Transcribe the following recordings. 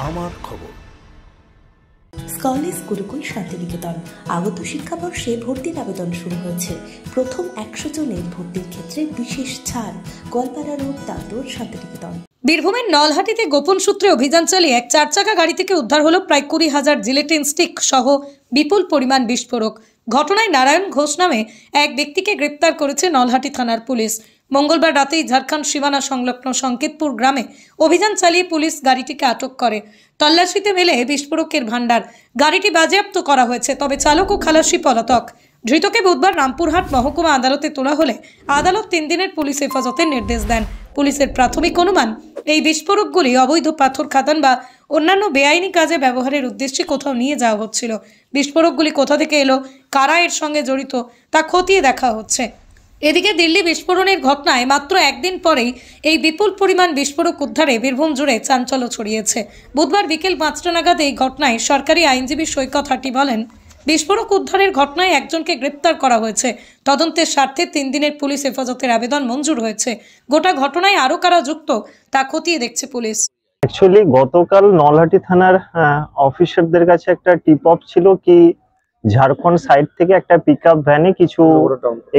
আমার খবর। স্কলেজ গুরুকুল শান্তিনিকেতন আগত শিক্ষাবর্ষে ভর্তির আবেদন শুরু হয়েছে। প্রথম 100 জনের ভর্তির ক্ষেত্রে বিশেষ ছাড়। গোয়ালপাড়া রোড, তালতোড়, শান্তিনিকেতন। বীরভূমের নলহাটিতে গোপন সূত্রে অভিযান চালিয়ে এক 4 চাকা গাড়ি থেকে উদ্ধার হলো প্রায় 20,000 জিলেটিন স্টিক সহ বিপুল পরিমাণ বিস্ফোরক। ঘটনায় নারায়ণ ঘোষ নামে এক ব্যক্তিকে গ্রেপ্তার করেছে নলহাটি থানার পুলিশ। মঙ্গলবার রাতেই ঝাড়খণ্ড সীমানা সংলগ্ন সংকেতপুর গ্রামে অভিযান চালিয়ে পুলিশ গাড়িটিকে আটক করে। তল্লাশিতে মেলে বিস্ফোরকের ভান্ডার। গাড়িটি বাজেয়াপ্ত করা হয়েছে, তবে চালক ও খালাসি পলাতক। ধৃতকে বুধবার রামপুরহাট মহকুমা আদালতে তোলা হলে আদালত 3 দিনের পুলিশ হেফাজতের নির্দেশ দেন। পুলিশের প্রাথমিক অনুমান, এই বিস্ফোরকগুলি অবৈধ পাথর খাদান বা অন্যান্য বেআইনি কাজে ব্যবহারের উদ্দেশ্যে কোথাও নিয়ে যাওয়া হচ্ছিল। বিস্ফোরকগুলি কোথা থেকে এলো, কারা এর সঙ্গে জড়িত তা খতিয়ে দেখা হচ্ছে। এদিকে দিল্লি বিস্ফোরণের ঘটনায় মাত্র একদিন পরেই এই বিপুল পরিমাণ বিস্ফোরক উদ্ধারে বীরভূম জুড়ে চাঞ্চল্য ছড়িয়েছে। বুধবার বিকেল 5টা নাগাদ এই ঘটনায় সরকারি আইনজীবী সৈকত হাটি বলেন, বিস্ফোরক উদ্ধারের ঘটনায় একজনকে গ্রেপ্তার করা হয়েছে। তদন্তের স্বার্থে 3 দিনের পুলিশ হেফাজতের আবেদন মঞ্জুর হয়েছে। গোটা ঘটনায় আরও কারা যুক্ত তা খতিয়ে দেখছে পুলিশ। অ্যাকচুয়ালি গতকাল নলহাটি থানার অফিসারদের কাছে একটা টিপ অফ ছিল কি ঝাড়খণ্ড সাইড থেকে একটা পিকআপ ভ্যানে কিছু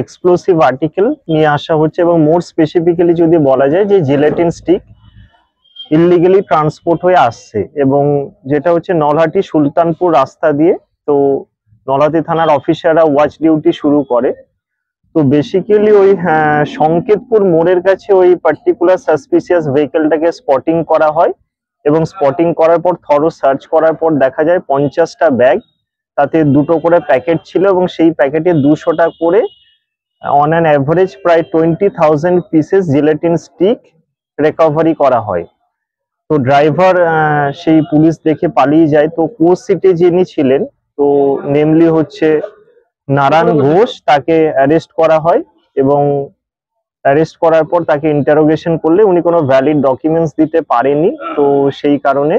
এক্সপ্লোসিভ আর্টিকেল নিয়ে আসা হচ্ছে এবং মোর স্পেসিফিক্যালি যদি বলা যায় যে জিলেটিন স্টিক ইললিগালি ট্রান্সপোর্ট হয়ে আসছে এবং যেটা হচ্ছে নলহাটি সুলতানপুর রাস্তা দিয়ে। তো নলহাটি থানার অফিসাররা ওয়াচ ডিউটি শুরু করে। তো বেসিক্যালি ওই সংকেতপুর মোড়ের কাছে ওই পার্টিকুলার সাসপিসিয়াস ভেহিকেলটাকে স্পটিং করা হয় এবং স্পটিং করার পর থরো সার্চ করার পর দেখা যায় 50টা ব্যাগ, তাতে 2টো করে প্যাকেট ছিল এবং সেই প্যাকেটে 200টা করে অন অ্যান অ্যাভারেজ প্রায় 20,000 পিসেস জিলেটিন স্টিক রিকভারি করা হয়। তো ড্রাইভার সেই পুলিশ দেখে পালিয়ে যায়। তো কোচ সিটে যিনি ছিলেন, তো নেমলি হচ্ছে নারায়ণ ঘোষ, তাকে অ্যারেস্ট করা হয় এবং অ্যারেস্ট করার পর তাকে ইন্টারোগেশন করলে উনি কোনো ভ্যালিড ডকুমেন্টস দিতে পারেনি। তো সেই কারণে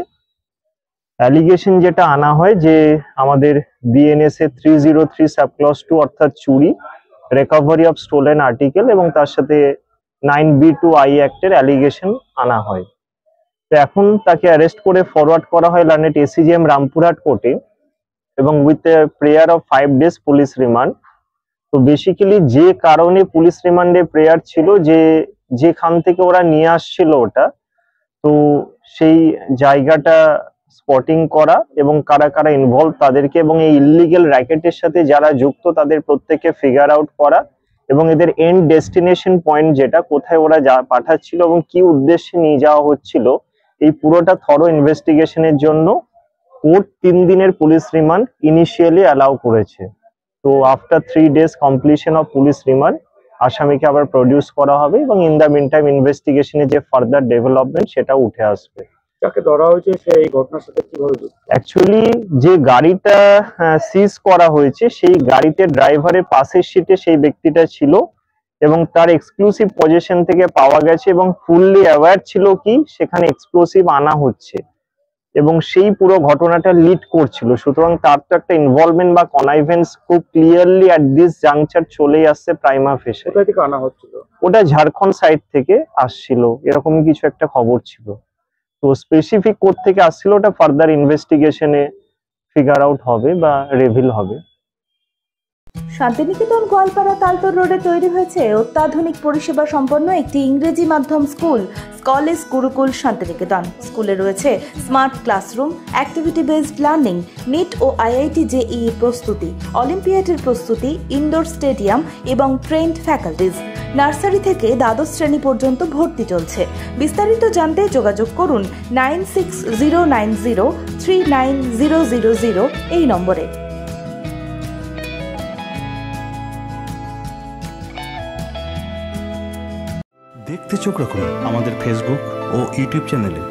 অ্যালিগেশন যেটা আনা হয় যে আমাদের বিএনএস এ 303 সাবক্লজ 2 অর্থাৎ চুরি, রিকভারি অফ স্টোলেন আর্টিকেল এবং তার সাথে 9B2I অ্যাক্টের অ্যালিগেশন আনা হয়। তো এখন তাকে অ্যারেস্ট করে ফরওয়ার্ড করা হয় লানেট এসিজিএম রামপুরহাট কোর্টে এবং with a prayer of 5 days police remand. তো বেসিক্যালি যে কারণে পুলিশ রিমান্ডে প্রেয়ার ছিল যে যেখান থেকে ওরা নিয়ে আসছিল ওটা, তো সেই জায়গাটা স্পটিং করা এবং কারা কারা ইনভলভ তাদেরকে এবং এই ইললিগ্যাল র্যাকেটের সাথে যারা যুক্ত তাদের প্রত্যেককে ফিগার আউট করা এবং এদের এন্ড ডেস্টিনেশন পয়েন্ট যেটা কোথায় ওরা পাঠাচ্ছিল এবং কি উদ্দেশ্যে নিয়ে যাওয়া হচ্ছিল, এই পুরোটা থরো ইনভেস্টিগেশনের জন্য কোর্ট 3 দিনের পুলিশ রিমান্ড ইনিশিয়ালি অ্যালাউ করেছে। তো after 3 days completion of police remand আসামিকে আবার প্রডিউস করা হবে এবং ইন দ্য মিন টাইম ইনভেস্টিগেশনে যে ফার্দার ডেভেলপমেন্ট সেটা উঠে আসবে। যাকে ধরা হয়েছে সে এই ঘটনার সাথে কিভাবে যুক্ত? অ্যাকচুয়ালি যে গাড়িটা সিজ করা হয়েছে সেই গাড়িতে ড্রাইভারের পাশের সিটে সেই ব্যক্তিটা ছিল এবং তার এক্সক্লুসিভ পজিশন থেকে পাওয়া গেছে এবং ফুললি অ্যাওয়্যার ছিল কি সেখানে এক্সপ্লোসিভ আনা হচ্ছে এবং সেই পুরো ঘটনাটা লিড করছিল। সুতরাং তার তো একটা ইনভলভমেন্ট বা কনাইভেন্স খুব ক্লিয়ারলি অ্যাট দিস জাংচার চলেই আসছে প্রাইমা ফেসে। কোথা থেকে আনা হচ্ছিল? ওটা ঝাড়খণ্ড সাইড থেকে আসছিল, এরকমই কিছু একটা খবর ছিল। তো স্পেসিফিক কোথা থেকে আসছিল ওটা ফার্দার ইনভেস্টিগেশনে ফিগার আউট হবে বা রিভিল হবে। শান্তিনিকেতন গোয়ালপাড়া তালতোড় রোডে তৈরি হয়েছে অত্যাধুনিক পরিষেবা সম্পন্ন একটি ইংরেজি মাধ্যম স্কুল, স্কলেজ গুরুকুল শান্তিনিকেতন। স্কুলে রয়েছে smart classroom, activity based learning, NEET ও IIT JEE প্রস্তুতি, অলিম্পিয়াডের প্রস্তুতি, ইনডোর স্টেডিয়াম এবং ট্রেন্ড ফ্যাকাল্টিজ। নার্সারি থেকে দ্বাদশ শ্রেণী পর্যন্ত ভর্তি চলছে। বিস্তারিত জানতে যোগাযোগ করুন 9609039000 এই নম্বরে। দেখতে চোখ রাখুন আমাদের ফেসবুক ও ইউটিউব চ্যানেলে।